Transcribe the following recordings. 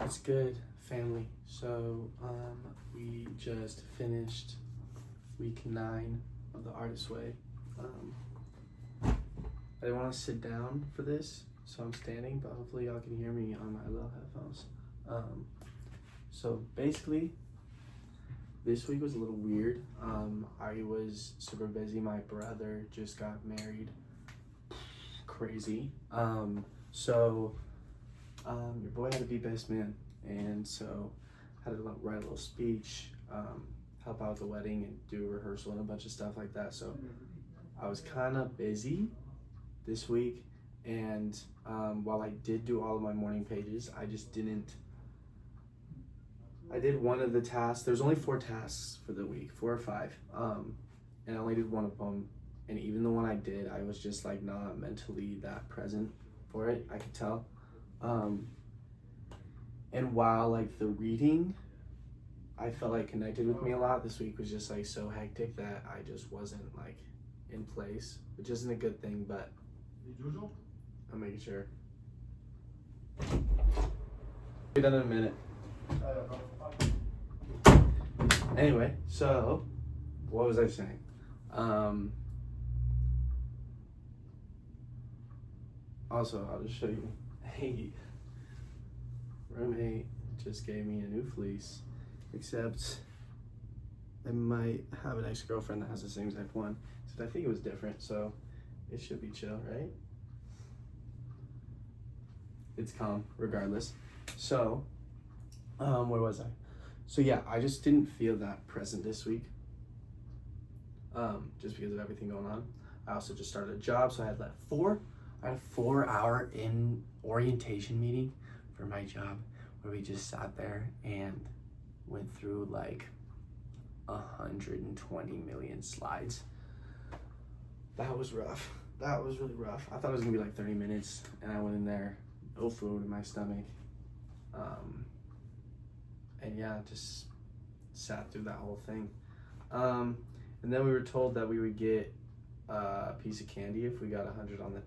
It's good, family. So, we just finished week 9 of the Artist Way. I didn't want to sit down for this, so I'm standing, but hopefully y'all can hear me on my little headphones. So basically, this week was a little weird. I was super busy. My brother just got married. Crazy. Your boy had to be best man, and so had to write a little speech, help out with the wedding, and do a rehearsal and a bunch of stuff like that. So I was kind of busy this week, and while I did do all of my morning pages, I just didn't. I did one of the tasks. There's only 4 tasks for the week, 4 or 5, and I only did one of them. And even the one I did, I was just like not mentally that present for it. I could tell. And while like the reading, I felt like connected with me a lot, this week was just like so hectic that I just wasn't like in place, which isn't a good thing, but I'm making sure. Be done in a minute. Anyway, so what was I saying? Also, I'll just show you. Hey, roommate just gave me a new fleece, except I might have an ex-girlfriend that has the same exact one. Except I think it was different, so it should be chill, right? It's calm, regardless. So, where was I? So yeah, I just didn't feel that present this week, just because of everything going on. I also just started a job, so I had like I had a 4-hour in orientation meeting for my job where we just sat there and went through like 120 million slides. That was rough. That was really rough. I thought it was gonna be like 30 minutes, and I went in there, no food in my stomach. And yeah, just sat through that whole thing. And then we were told that we would get a piece of candy if we got 100 on the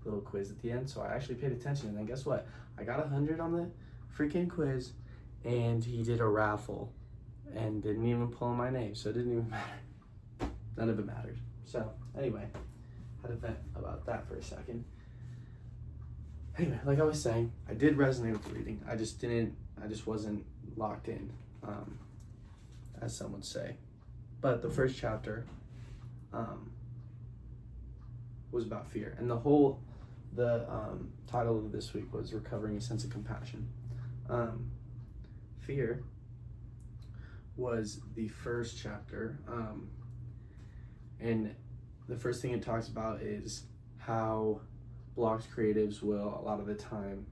little quiz at the end. So I actually paid attention, and then guess what? I got 100 on the freaking quiz, and he did a raffle and didn't even pull my name, so it didn't even matter. None of it mattered. So anyway, had to vent about that for a second. Anyway, like I was saying, I did resonate with the reading. I just wasn't locked in, as some would say. But the first chapter was about fear, and the title of this week was Recovering a Sense of Compassion. Fear was the first chapter, and the first thing it talks about is how blocked creatives will a lot of the time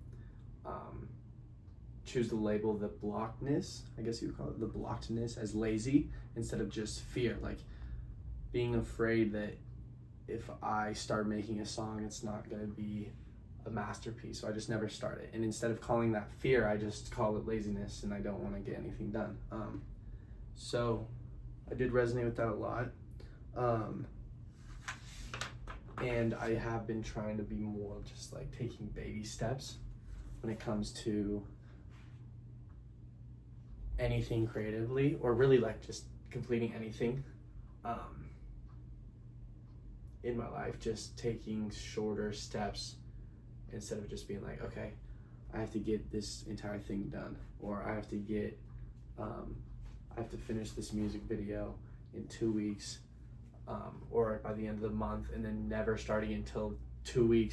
choose to label the blockedness, I guess you would call it, the blockedness, as lazy instead of just fear, like being afraid that if I start making a song, it's not going to be a masterpiece, so I just never start it. And instead of calling that fear, I just call it laziness, and I don't want to get anything done. So I did resonate with that a lot. And I have been trying to be more just like taking baby steps when it comes to anything creatively, or really like just completing anything in my life, just taking shorter steps instead of just being like, okay, I have to get this entire thing done, or I have to finish this music video in 2 weeks, or by the end of the month, and then never starting until I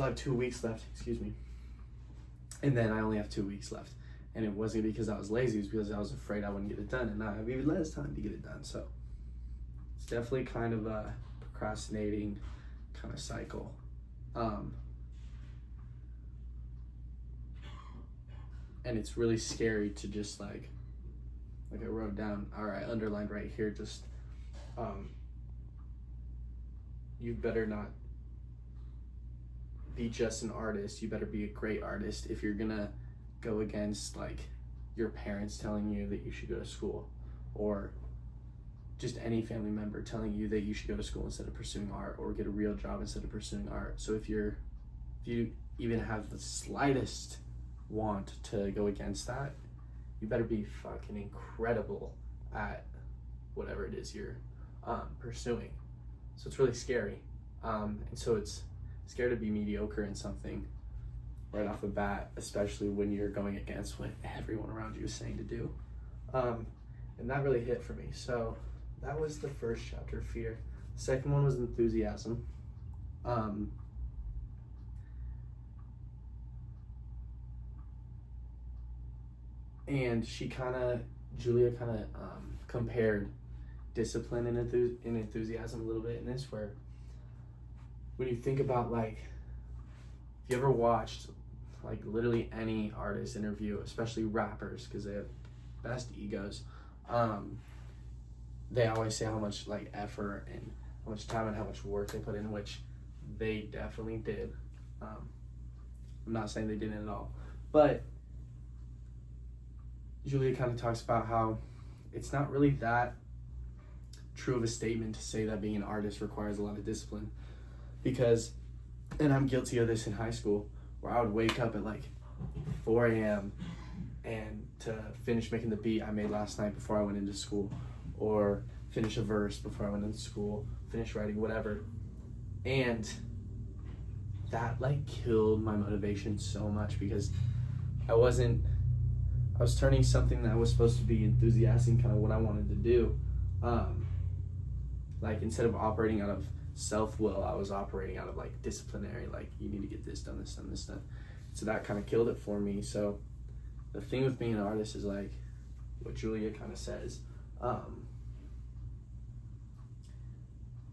have 2 weeks left, excuse me. And then I only have 2 weeks left. And it wasn't because I was lazy, it was because I was afraid I wouldn't get it done, and now I have even less time to get it done. So it's definitely kind of a procrastinating kind of cycle. And it's really scary to just like I wrote down, or I underlined right here, just you better not be just an artist, you better be a great artist if you're gonna go against like your parents telling you that you should go to school, or just any family member telling you that you should go to school instead of pursuing art, or get a real job instead of pursuing art. So if you even have the slightest want to go against that, you better be fucking incredible at whatever it is you're pursuing. So it's really scary. And so it's scary to be mediocre in something right off the bat, especially when you're going against what everyone around you is saying to do. And that really hit for me. So that was the first chapter, fear. The second one was enthusiasm. And Julia kind of compared discipline and enthusiasm a little bit in this, where when you think about, like, if you ever watched like literally any artist interview, especially rappers, because they have best egos, they always say how much like effort and how much time and how much work they put in, which they definitely did. I'm not saying they didn't at all, but Julia kind of talks about how it's not really that true of a statement to say that being an artist requires a lot of discipline, because, and I'm guilty of this in high school, where I would wake up at like 4 a.m. and to finish making the beat I made last night before I went into school, or finish a verse before I went into school, finish writing, whatever. And that like killed my motivation so much, because I was turning something that was supposed to be enthusiastic, kind of what I wanted to do. Like, instead of operating out of self-will, I was operating out of like disciplinary, like, you need to get this done, this done, this done. So that kind of killed it for me. So the thing with being an artist is like what Julia kind of says.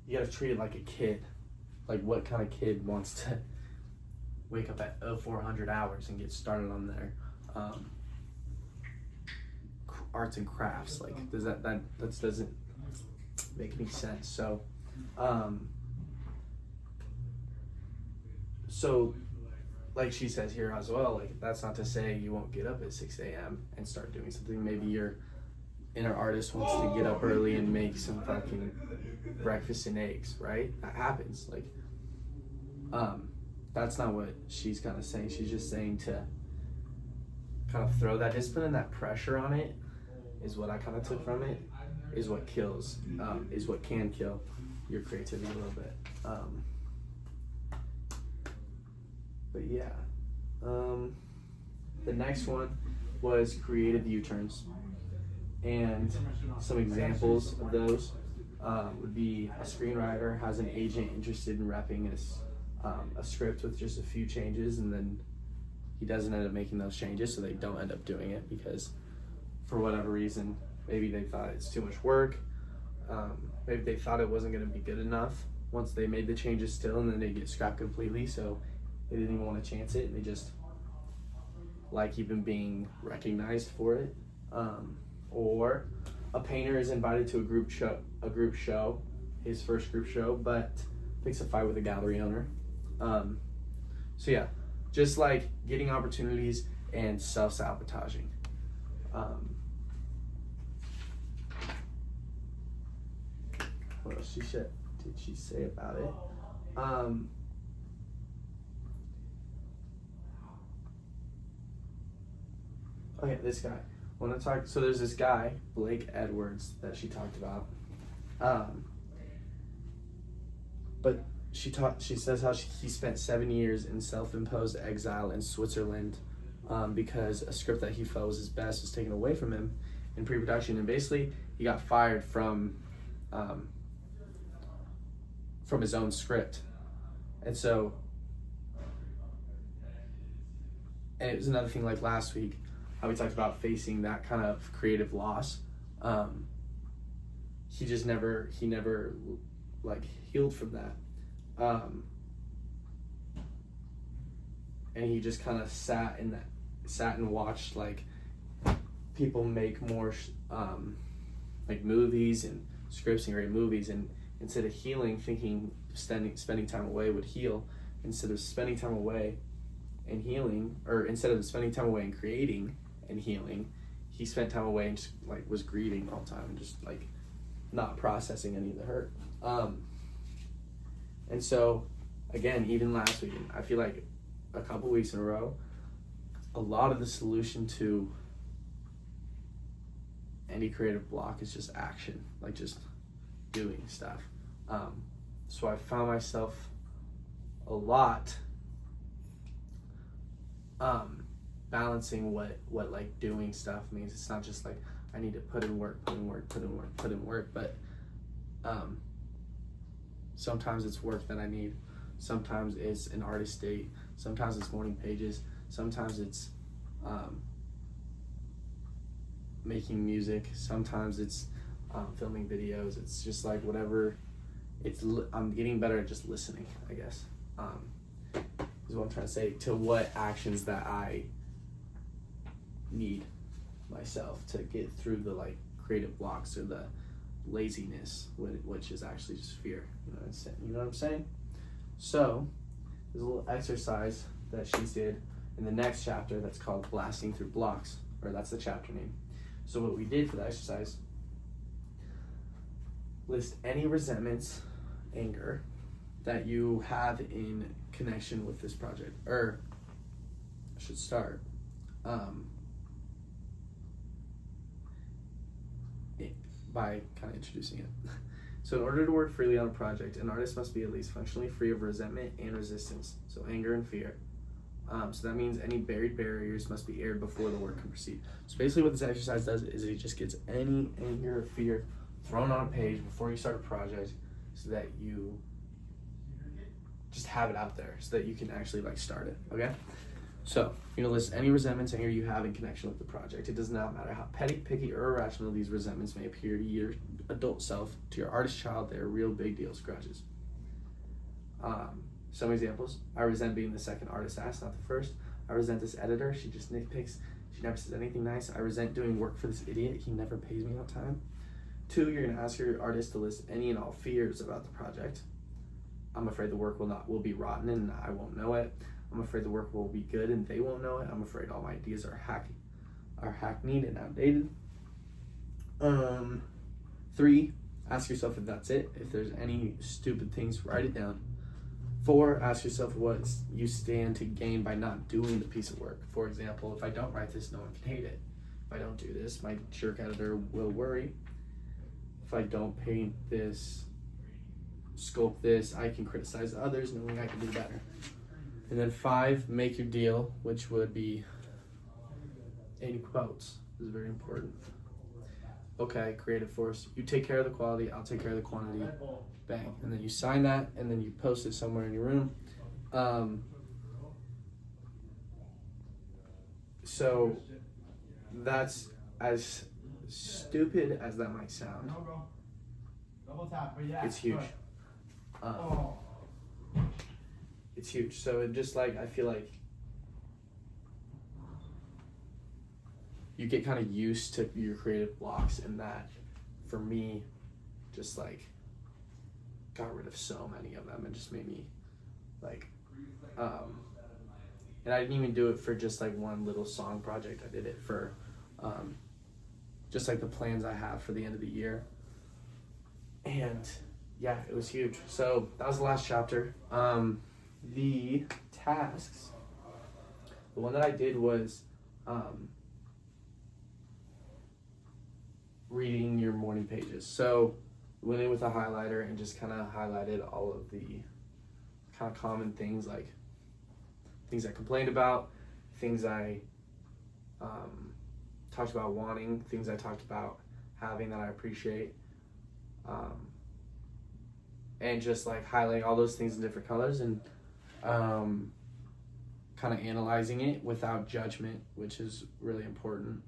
You gotta treat it like a kid. Like, what kind of kid wants to wake up at 400 hours and get started on their arts and crafts? Like, that doesn't make any sense. So so like she says here as well, like, that's not to say you won't get up at 6 a.m. and start doing something. Maybe your inner artist wants to get up early and make some fucking breakfast and eggs, right? That happens. Like, that's not what she's kind of saying. She's just saying to kind of throw that discipline and that pressure on it, is what I kind of took from it, is what kills, is what can kill your creativity a little bit. But yeah, the next one was creative U-turns, and some examples of those would be a screenwriter has an agent interested in repping a script with just a few changes, and then he doesn't end up making those changes, so they don't end up doing it because for whatever reason, maybe they thought it's too much work, maybe they thought it wasn't going to be good enough once they made the changes still, and then they get scrapped completely, so they didn't even want to chance it, and they just like even being recognized for it. Or a painter is invited to a group show, his first group show, but picks a fight with a gallery owner. So yeah, just like getting opportunities and self-sabotaging. What else did she say about it? Okay, this guy. So there's this guy, Blake Edwards, that she talked about. But she says how he spent 7 years in self-imposed exile in Switzerland because a script that he felt was his best was taken away from him in pre-production, and basically he got fired from his own script. And it was another thing, like last week, how we talked about facing that kind of creative loss. He never like healed from that. And he just kind of sat and watched like people make more like movies and scripts and great movies, and instead of healing, thinking spending time away would heal, instead of spending time away and healing, or instead of spending time away and creating and healing, he spent time away and just like was grieving all the time and just like not processing any of the hurt. And so again, even last week, I feel like a couple weeks in a row, a lot of the solution to any creative block is just action, like just doing stuff. So I found myself a lot balancing what like doing stuff means. It's not just like I need to put in work, but sometimes it's work that I need. Sometimes it's an artist date. Sometimes it's morning pages. Sometimes it's making music. Sometimes it's filming videos. It's just like whatever. I'm getting better at just listening, I guess. Is what I'm trying to say, to what actions that I need myself to get through the like creative blocks or the laziness, which is actually just fear. You know what I'm saying? So there's a little exercise that she did in the next chapter that's called Blasting Through Blocks, or that's the chapter name. So what we did for the exercise, list any resentments, anger that you have in connection with this project, or I should start by kind of introducing it. So in order to work freely on a project, an artist must be at least functionally free of resentment and resistance, so anger and fear. So that means any buried barriers must be aired before the work can proceed. So basically what this exercise does is it just gets any anger or fear thrown on a page before you start a project, so that you just have it out there, so that you can actually like start it, okay? So you're gonna list any resentments, anger you have in connection with the project. It does not matter how petty, picky, or irrational these resentments may appear to your adult self. To your artist child, they are real big deals, grudges. Some examples: I resent being the second artist asked, not the first. I resent this editor, she just nitpicks. She never says anything nice. I resent doing work for this idiot, he never pays me on time. 2, you're gonna ask your artist to list any and all fears about the project. I'm afraid the work will be rotten and I won't know it. I'm afraid the work will be good and they won't know it. I'm afraid all my ideas are hackneyed and outdated. 3, ask yourself if that's it. If there's any stupid things, write it down. 4, ask yourself what you stand to gain by not doing the piece of work. For example, if I don't write this, no one can hate it. If I don't do this, my jerk editor will worry. If I don't paint this, sculpt this, I can criticize others knowing I can do better. And then 5, make your deal, which would be any quotes. This is very important. Okay, creative force. You take care of the quality, I'll take care of the quantity. Bang. And then you sign that, and then you post it somewhere in your room. So that's as stupid as that might sound. It's huge. It's huge. So it just like, I feel like you get kind of used to your creative blocks, and that for me just like got rid of so many of them and just made me like and I didn't even do it for just like one little song project. I did it for just like the plans I have for the end of the year. And yeah, it was huge. So that was the last chapter. The tasks, the one that I did was reading your morning pages. So went in with a highlighter and just kind of highlighted all of the kind of common things, like things I complained about, things I talked about wanting, things I talked about having that I appreciate, and just like highlighting all those things in different colors and kind of analyzing it without judgment, which is really important.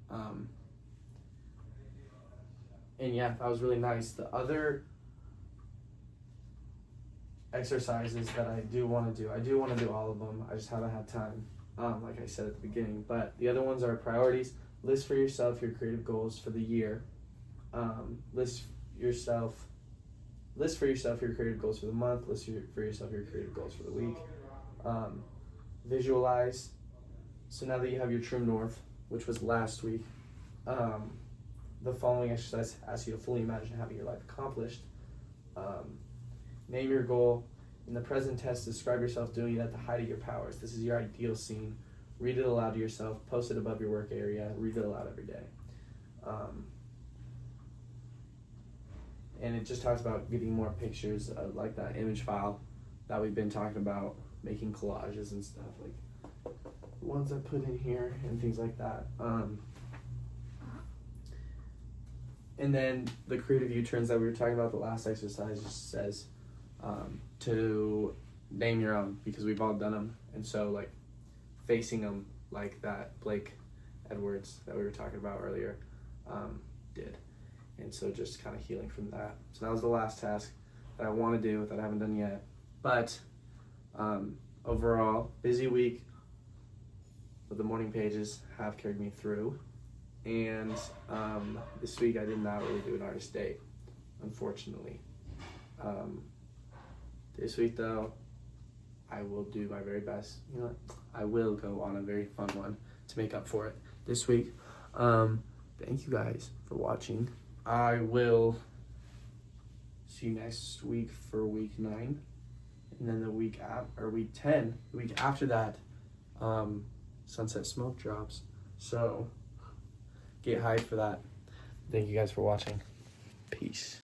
And yeah, that was really nice. The other exercises that I do want to do all of them. I just haven't had time, like I said at the beginning. But the other ones are priorities. List for yourself your creative goals for the year. List for yourself your creative goals for the month. List for yourself your creative goals for the week. Visualize. So now that you have your true north, which was last week, the following exercise asks you to fully imagine having your life accomplished. Name your goal. In the present test, describe yourself doing it at the height of your powers. This is your ideal scene read it aloud to yourself, post it above your work area, read it aloud every day. And it just talks about getting more pictures of like that image file that we've been talking about, making collages and stuff, like the ones I put in here and things like that. And then the creative U-turns that we were talking about, the last exercise just says to name your own, because we've all done them. And so like facing them like that Blake Edwards that we were talking about earlier did. And so just kind of healing from that. So that was the last task that I want to do that I haven't done yet. But overall, busy week, but the morning pages have carried me through. And this week I did not really do an artist day, unfortunately. This week though, I will do my very best. You know what? I will go on a very fun one to make up for it this week. Thank you guys for watching. I will see you next week for week 9, and then the week 10, the week after that, Sunset Smoke drops. So get hyped for that. Thank you guys for watching. Peace.